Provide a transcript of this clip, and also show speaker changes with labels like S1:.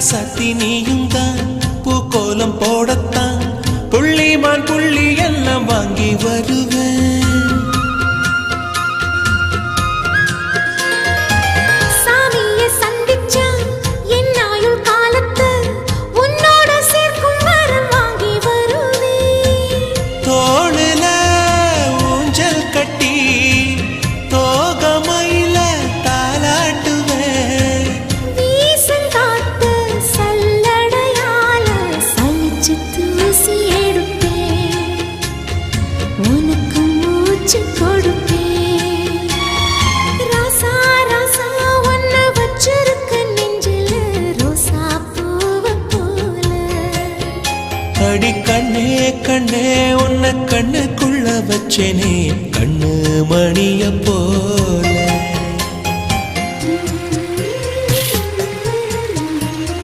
S1: ராசாத்தி நீயும் தான் பூக்கோலம் போடத்தான் புள்ளிமான் புள்ளி எல்லாம் வாங்கி வருவேன்.
S2: சாமியை சந்திச்சா என் ஆயுள் காலத்து உன்னோட சேர்க்கும் வரம் வாங்கி வருவேன்.
S1: தோளுல ஊஞ்சல் கட்டி தோகமையில தாலாட்டுவேன்.
S2: வீசங்காத்து சல்லடையால சலிச்சு தூசி எடுப்பேன். உனக்கு மூச்சு கொடுப்பேன். ராசா ராசா உன்னை வச்சிருக்க நெஞ்சில ரோசா பூவை போல.
S1: அடி கண்ணே கண்ணே உன்னை கண்ணுக்குள்ள வச்சேனே கண்ணு மணிய போ